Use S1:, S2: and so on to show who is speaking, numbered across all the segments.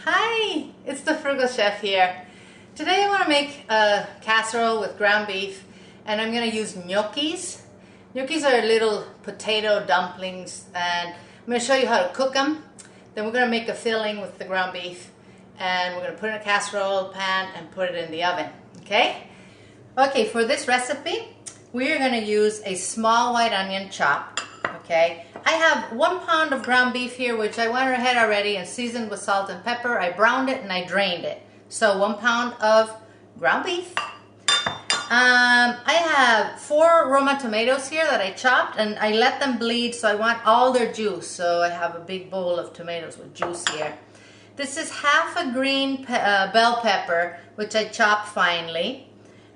S1: Hi, it's the Frugal Chef here. Today I want to make a casserole with ground beef, and I'm going to use gnocchis. Gnocchis are little potato dumplings, and I'm going to show you how to cook them. Then we're going to make a filling with the ground beef, and we're going to put it in a casserole pan and put it in the oven. Okay? Okay, for this recipe, we are going to use a small white onion chop. Okay, I have 1 pound of ground beef here, which I went ahead already and seasoned with salt and pepper. I browned it and I drained it. So 1 pound of ground beef. I have 4 Roma tomatoes here that I chopped, and I let them bleed, so I want all their juice. So I have a big bowl of tomatoes with juice here. This is half a green bell pepper, which I chopped finely.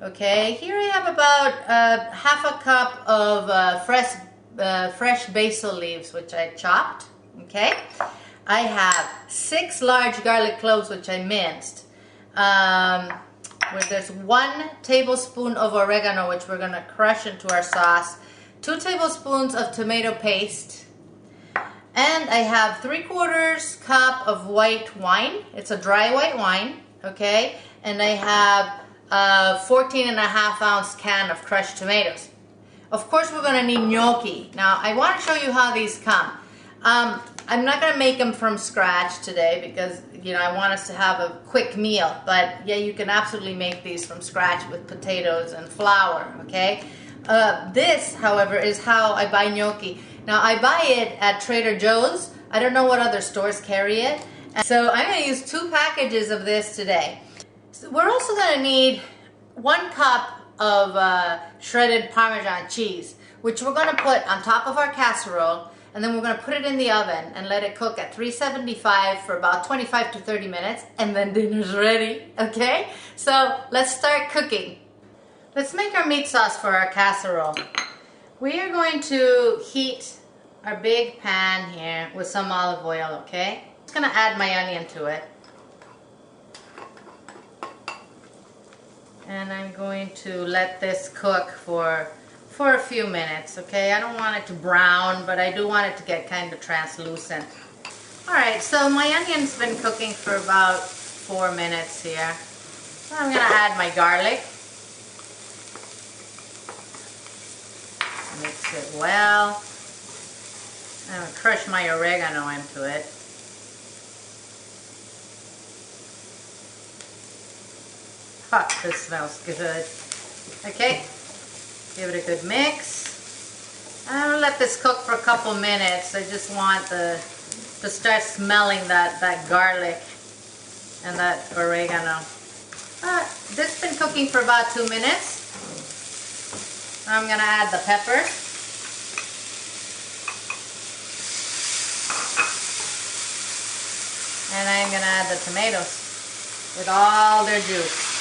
S1: Okay, here I have about half a cup of fresh basil leaves, which I chopped. Okay, I have 6 large garlic cloves, which I minced. There's 1 tablespoon of oregano, which we're going to crush into our sauce. 2 tablespoons of tomato paste. And I have 3/4 cup of white wine. It's a dry white wine. Okay, and I have a 14.5-ounce can of crushed tomatoes. Of course, we're going to need gnocchi. Now, I want to show you how these come. I'm not going to make them from scratch today because, I want us to have a quick meal. But, yeah, you can absolutely make these from scratch with potatoes and flour, okay? This, however, is how I buy gnocchi. Now, I buy it at Trader Joe's. I don't know what other stores carry it. So, I'm going to use 2 packages of this today. So we're also going to need 1 cup of shredded Parmesan cheese, which we're going to put on top of our casserole, and then we're going to put it in the oven and let it cook at 375 for about 25 to 30 minutes, and then dinner's ready. Okay, so let's start cooking. Let's make our meat sauce for our casserole. We are going to heat our big pan here with some olive oil. Okay, I'm just going to add my onion to it. And I'm going to let this cook for a few minutes, okay? I don't want it to brown, but I do want it to get kind of translucent. Alright, so my onion's been cooking for about 4 minutes here. So I'm going to add my garlic. Mix it well. I'm going to crush my oregano into it. This smells good. Okay, give it a good mix. I'm gonna let this cook for a couple minutes. I just want to start smelling that garlic and that oregano. This has been cooking for about 2 minutes. I'm gonna add the peppers. And I'm gonna add the tomatoes with all their juice.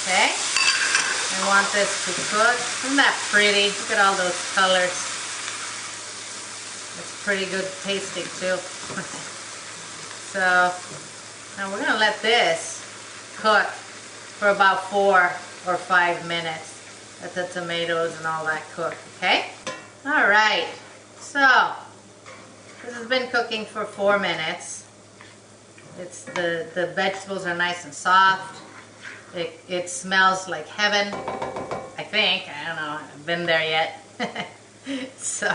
S1: Okay, I want this to cook. Isn't that pretty? Look at all those colors. It's pretty good tasting too. So now we're going to let this cook for about 4 or 5 minutes. Let the tomatoes and all that cook. Okay? Alright, so this has been cooking for 4 minutes. The vegetables are nice and soft. It smells like heaven, I think. I don't know, I haven't been there yet. So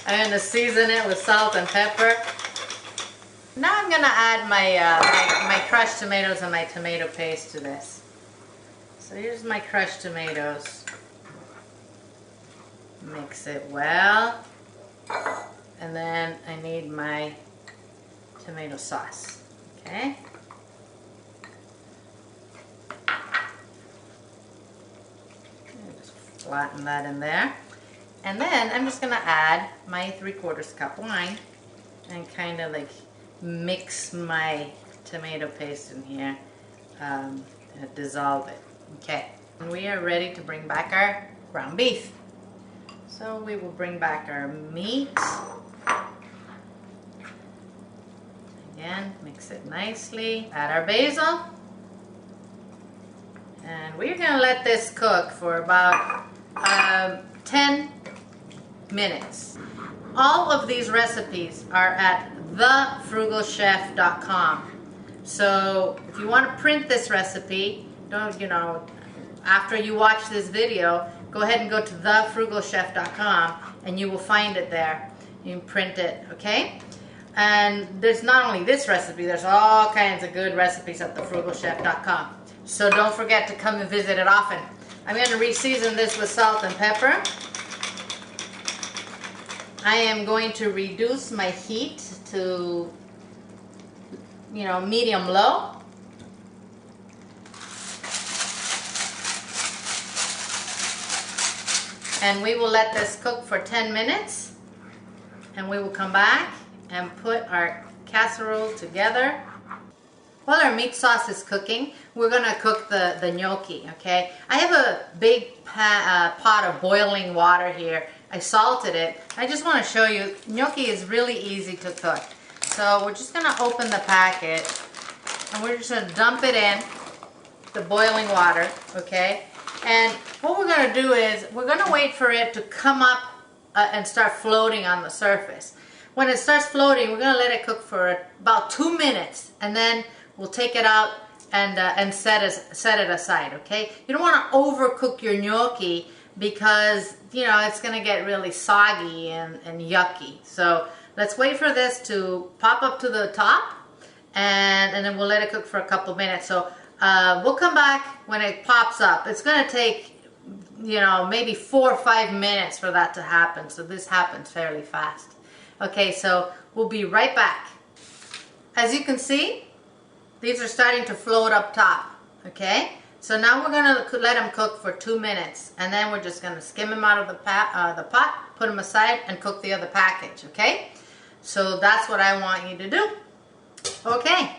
S1: I'm going to season it with salt and pepper. Now I'm going to add my crushed tomatoes and my tomato paste to this. So here's my crushed tomatoes. Mix it well. And then I need my tomato sauce. Okay? Flatten that in there, and then I'm just going to add my 3/4 cup wine and kind of like mix my tomato paste in here and dissolve it. Okay, and we are ready to bring back our ground beef. So we will bring back our meat. Again, mix it nicely. Add our basil. And we're going to let this cook for about 10 minutes. All of these recipes are at thefrugalchef.com. So if you want to print this recipe, after you watch this video, go ahead and go to thefrugalchef.com and you will find it there. You can print it, okay? And there's not only this recipe, there's all kinds of good recipes at thefrugalchef.com. So don't forget to come and visit it often. I'm going to re-season this with salt and pepper. I am going to reduce my heat to, medium low. And we will let this cook for 10 minutes. And we will come back and put our casserole together. While our meat sauce is cooking, we're going to cook the gnocchi, okay? I have a big pot of boiling water here. I salted it. I just want to show you, gnocchi is really easy to cook. So we're just going to open the packet and we're just going to dump it in the boiling water, okay? And what we're going to do is we're going to wait for it to come up and start floating on the surface. When it starts floating, we're going to let it cook for about 2 minutes, and then we'll take it out and set it aside, okay? You don't want to overcook your gnocchi because, it's going to get really soggy and yucky. So let's wait for this to pop up to the top, and then we'll let it cook for a couple minutes. So we'll come back when it pops up. It's going to take, maybe 4 or 5 minutes for that to happen. So this happens fairly fast. Okay, so we'll be right back. As you can see, these are starting to float up top, okay? So now we're gonna let them cook for 2 minutes, and then we're just gonna skim them out of the pot, put them aside, and cook the other package, okay? So that's what I want you to do. Okay,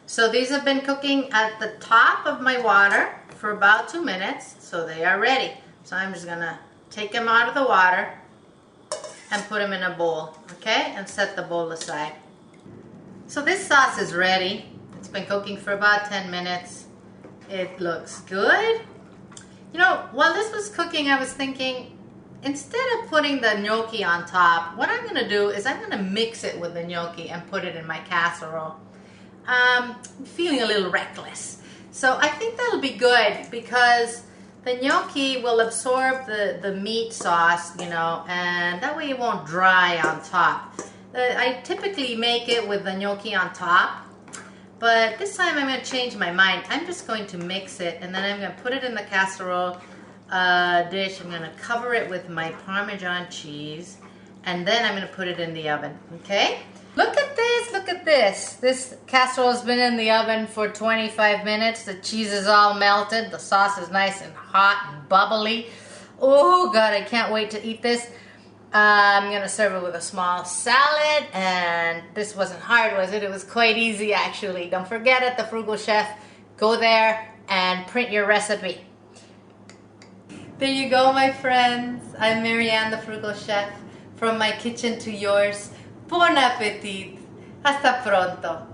S1: so these have been cooking at the top of my water for about 2 minutes, so they are ready. So I'm just gonna take them out of the water and put them in a bowl, okay? And set the bowl aside. So this sauce is ready. It's been cooking for about 10 minutes. It looks good. While this was cooking, I was thinking, instead of putting the gnocchi on top, what I'm gonna do is I'm gonna mix it with the gnocchi and put it in my casserole. I'm feeling a little reckless. So I think that'll be good because the gnocchi will absorb the meat sauce, and that way it won't dry on top. I typically make it with the gnocchi on top, but this time I'm going to change my mind. I'm just going to mix it, and then I'm going to put it in the casserole dish. I'm going to cover it with my Parmesan cheese, and then I'm going to put it in the oven, okay? Look at this, look at this. This casserole has been in the oven for 25 minutes. The cheese is all melted. The sauce is nice and hot and bubbly. Oh God, I can't wait to eat this. I'm gonna serve it with a small salad, and this wasn't hard, was it? It was quite easy actually. Don't forget, at the Frugal Chef, go there and print your recipe. There you go, my friends. I'm Marianne, the Frugal Chef. From my kitchen to yours. Buon appetit! Hasta pronto!